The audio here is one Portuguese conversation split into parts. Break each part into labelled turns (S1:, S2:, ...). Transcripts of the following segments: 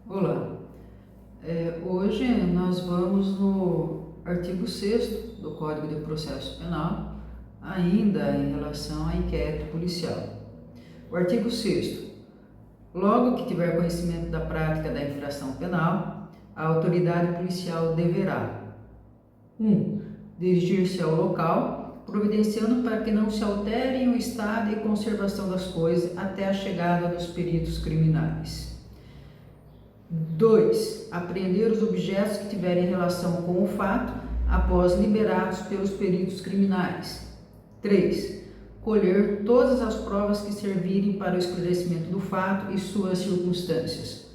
S1: Olá, hoje nós vamos no artigo 6º do Código de Processo Penal, ainda em relação a inquérito policial. O artigo 6º: logo que tiver conhecimento da prática da infração penal, a autoridade policial deverá 1. Dirigir-se ao local, providenciando para que não se alterem o estado e conservação das coisas até a chegada dos peritos criminais. 2. Apreender os objetos que tiverem relação com o fato após liberados pelos peritos criminais. 3. Colher todas as provas que servirem para o esclarecimento do fato e suas circunstâncias.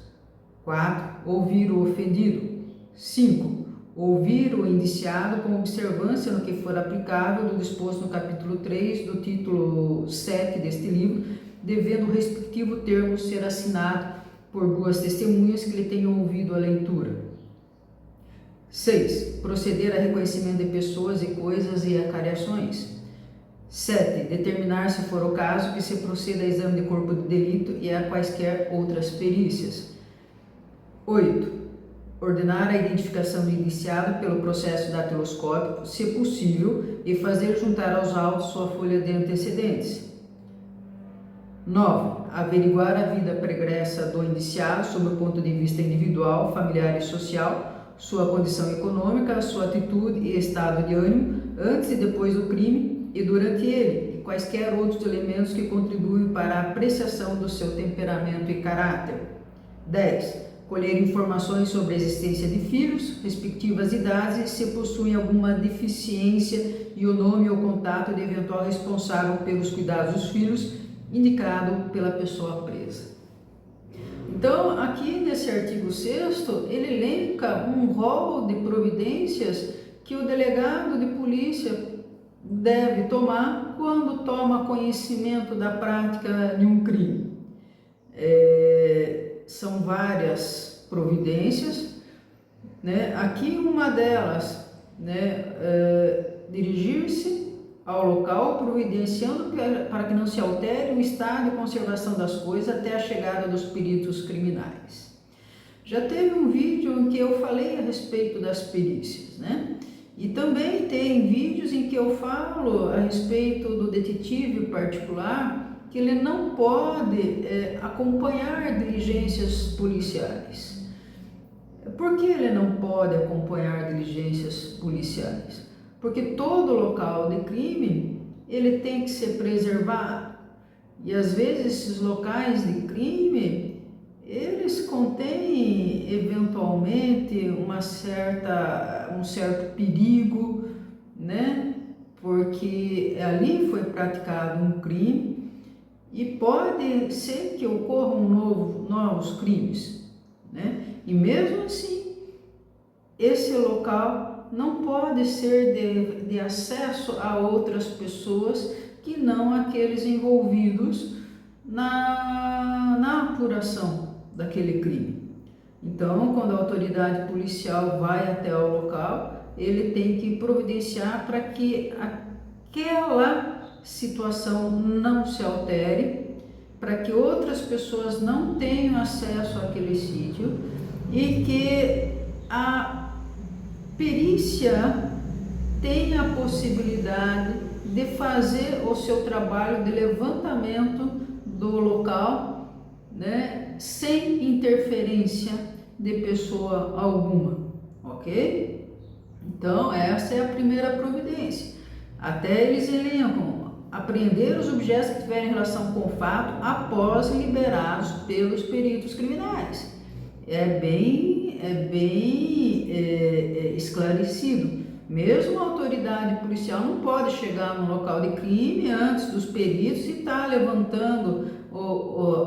S1: 4. Ouvir o ofendido. 5. Ouvir o indiciado com observância no que for aplicável do disposto no capítulo 3 do título 7 deste livro, devendo o respectivo termo ser assinado por duas testemunhas que lhe tenham ouvido a leitura. 6. Proceder a reconhecimento de pessoas e coisas e acariações. 7. Determinar, se for o caso, que se proceda a exame de corpo de delito e a quaisquer outras perícias. 8. Ordenar a identificação do indiciado pelo processo datiloscópico, se possível, e fazer juntar aos autos sua folha de antecedentes. 9. Averiguar a vida pregressa do indiciado sob o ponto de vista individual, familiar e social, sua condição econômica, sua atitude e estado de ânimo antes e depois do crime e durante ele, e quaisquer outros elementos que contribuem para a apreciação do seu temperamento e caráter. 10. Colher informações sobre a existência de filhos, respectivas idades e se possuem alguma deficiência e o nome ou contato de eventual responsável pelos cuidados dos filhos, indicado pela pessoa presa. Então, aqui nesse artigo 6º, ele elenca um rol de providências que o delegado de polícia deve tomar quando toma conhecimento da prática de um crime. São várias providências, né? Aqui uma delas, dirigir-se ao local, providenciando para que não se altere o estado de conservação das coisas até a chegada dos peritos criminais. Já teve um vídeo em que eu falei a respeito das perícias, né? E também tem vídeos em que eu falo a respeito do detetive particular, que ele não pode acompanhar diligências policiais. Por que ele não pode acompanhar diligências policiais? Porque todo local de crime, ele tem que ser preservado. E às vezes esses locais de crime, eles contêm eventualmente um certo perigo, né? Porque ali foi praticado um crime e pode ser que ocorram novos crimes, né? E mesmo assim, esse local não pode ser de acesso a outras pessoas que não aqueles envolvidos na apuração daquele crime. Então, quando a autoridade policial vai até o local, ele tem que providenciar para que aquela situação não se altere, para que outras pessoas não tenham acesso àquele sítio e que a perícia tenha a possibilidade de fazer o seu trabalho de levantamento do local, né, sem interferência de pessoa alguma, ok? Então, essa é a primeira providência. Até eles elencam apreender os objetos que tiverem relação com o fato após liberados pelos peritos criminais. É bem esclarecido. Mesmo a autoridade policial não pode chegar no local de crime antes dos peritos e estar levantando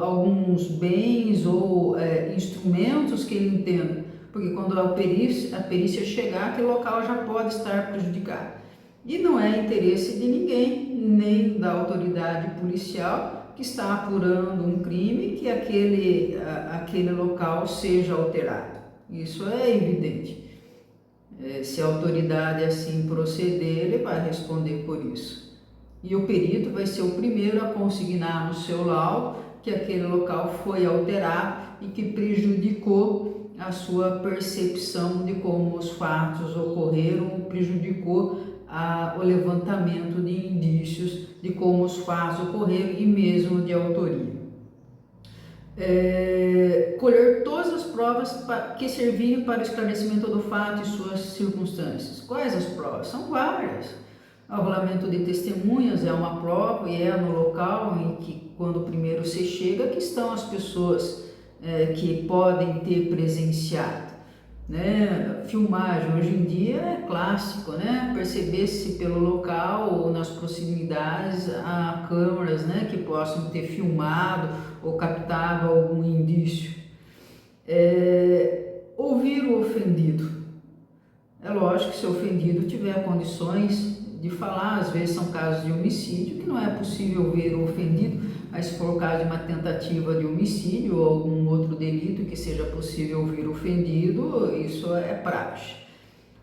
S1: alguns bens ou instrumentos que ele entenda, porque quando a perícia chegar, aquele local já pode estar prejudicado. E não é interesse de ninguém, nem da autoridade policial que está apurando um crime, que aquele local seja alterado. Isso é evidente. Se a autoridade assim proceder, ele vai responder por isso. E o perito vai ser o primeiro a consignar no seu laudo que aquele local foi alterado e que prejudicou a sua percepção de como os fatos ocorreram, prejudicou o levantamento de indícios de como os fatos ocorreram e mesmo de autoria. Colher todas as provas que servirem para o esclarecimento do fato e suas circunstâncias. Quais as provas? São várias. O rolamento de testemunhas é uma prova e é no local em que, quando primeiro se chega, que estão as pessoas que podem ter presenciado. Né? Filmagem hoje em dia é clássico, né? Perceber-se pelo local ou nas proximidades a câmeras, né, que possam ter filmado ou captado algum indício. Ouvir o ofendido. É lógico que se o ofendido tiver condições de falar, às vezes são casos de homicídio que não é possível ouvir o ofendido, mas se for o caso de uma tentativa de homicídio ou algum outro delito que seja possível ouvir o ofendido, isso é praxe.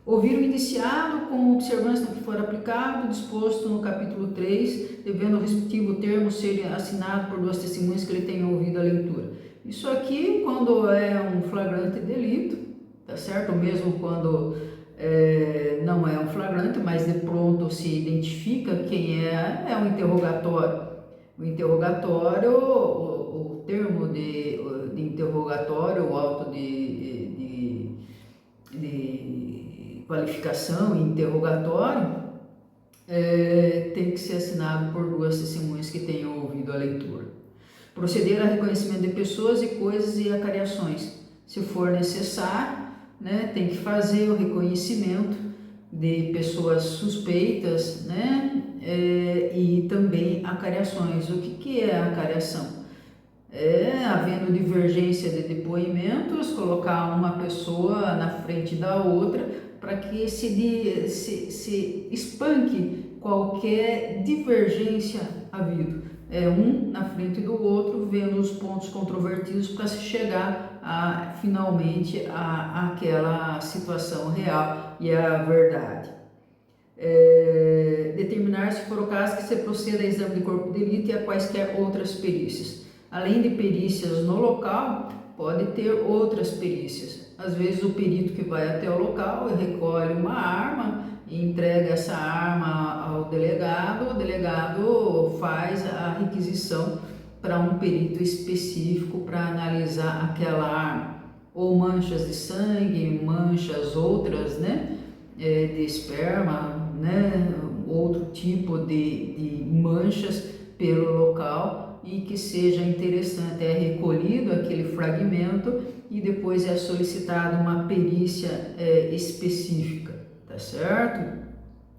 S1: Ouvir o indiciado com observância do que for aplicado, disposto no capítulo 3, devendo o respectivo termo ser assinado por duas testemunhas que ele tenha ouvido a leitura. Isso aqui quando é um flagrante delito, tá certo? Ou mesmo quando não é um flagrante, mas de pronto se identifica quem é um interrogatório. O interrogatório, o termo de interrogatório, o auto de qualificação e interrogatório, tem que ser assinado por duas testemunhas que tenham ouvido a leitura. Proceder a reconhecimento de pessoas e coisas e acariações. Se for necessário, né, tem que fazer o reconhecimento de pessoas suspeitas, né, e também acariações. O que é acariação? Havendo divergência de depoimentos, colocar uma pessoa na frente da outra para que se espanque qualquer divergência havido. Um na frente do outro, vendo os pontos controvertidos para se chegar finalmente àquela situação real e à verdade. Determinar, se for o caso, que se proceda a exame de corpo de delito e a quaisquer outras perícias. Além de perícias no local, pode ter outras perícias. Às vezes o perito que vai até o local recolhe uma arma e entrega essa arma ao delegado, o delegado faz a requisição para um perito específico para analisar aquela arma, ou manchas de sangue, manchas outras, né, de esperma, né, outro tipo de manchas pelo local, e que seja interessante, recolhido aquele fragmento e depois é solicitada uma perícia específica, tá certo?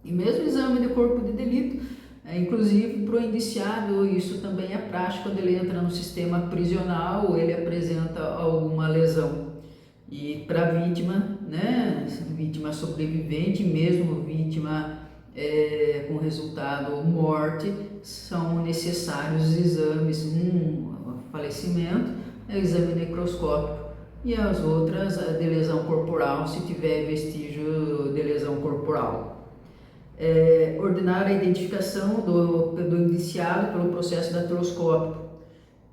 S1: E mesmo exame de corpo de delito, inclusive para o indiciado, isso também é prático quando ele entra no sistema prisional ou ele apresenta alguma lesão. E para a vítima, né, vítima sobrevivente, mesmo vítima com resultado morte, são necessários exames, falecimento, o exame necroscópico e as outras de lesão corporal, se tiver vestígio de lesão corporal. Ordenar a identificação do indiciado pelo processo datiloscópico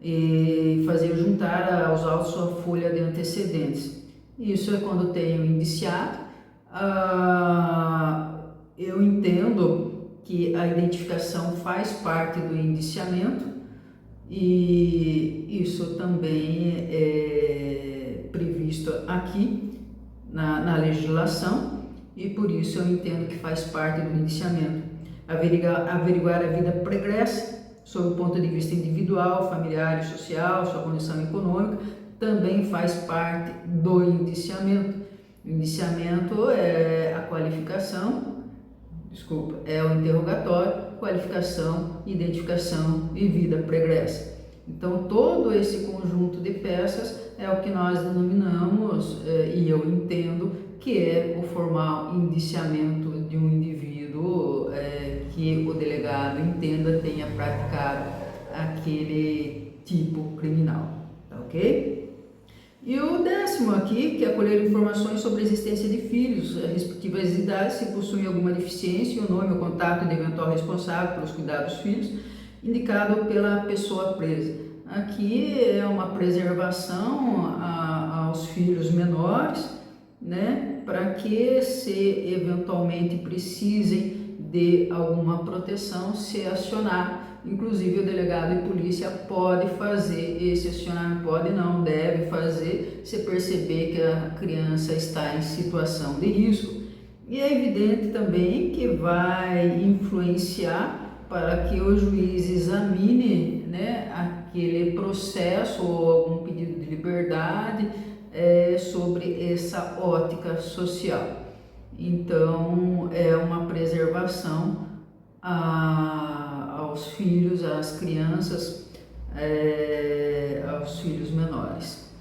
S1: e fazer juntar aos autos sua folha de antecedentes. Isso é quando tem o indiciado. Eu entendo que a identificação faz parte do indiciamento e isso também é previsto aqui na legislação e por isso eu entendo que faz parte do indiciamento. Averiguar a vida pregressa sob o ponto de vista individual, familiar e social, sua condição econômica, também faz parte do indiciamento. O indiciamento é a qualificação, é o interrogatório, qualificação, identificação e vida pregressa. Então, todo esse conjunto de peças é o que nós denominamos, e eu entendo, que é o formal indiciamento de um indivíduo que o delegado entenda tenha praticado aquele tipo criminal, tá ok? E o 10º aqui, que é colher informações sobre a existência de filhos, respectivas idades, se possuem alguma deficiência, o nome, o contato de eventual responsável pelos cuidados dos filhos, indicado pela pessoa presa. aqui é uma preservação aos filhos menores, né, para que se eventualmente precisem de alguma proteção, se acionar. Inclusive o delegado de polícia pode fazer esse acionamento, pode não, deve fazer, se perceber que a criança está em situação de risco. E é evidente também que vai influenciar para que o juiz examine, né, aquele processo ou algum pedido de liberdade sobre essa ótica social. Então, é uma preservação aos filhos, às crianças, aos filhos menores,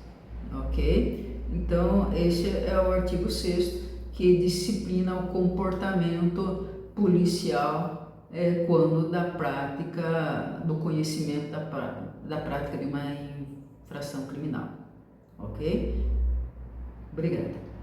S1: ok? Então, esse é o artigo 6º, que disciplina o comportamento policial quando da prática, do conhecimento da prática de uma infração criminal, ok? Obrigada.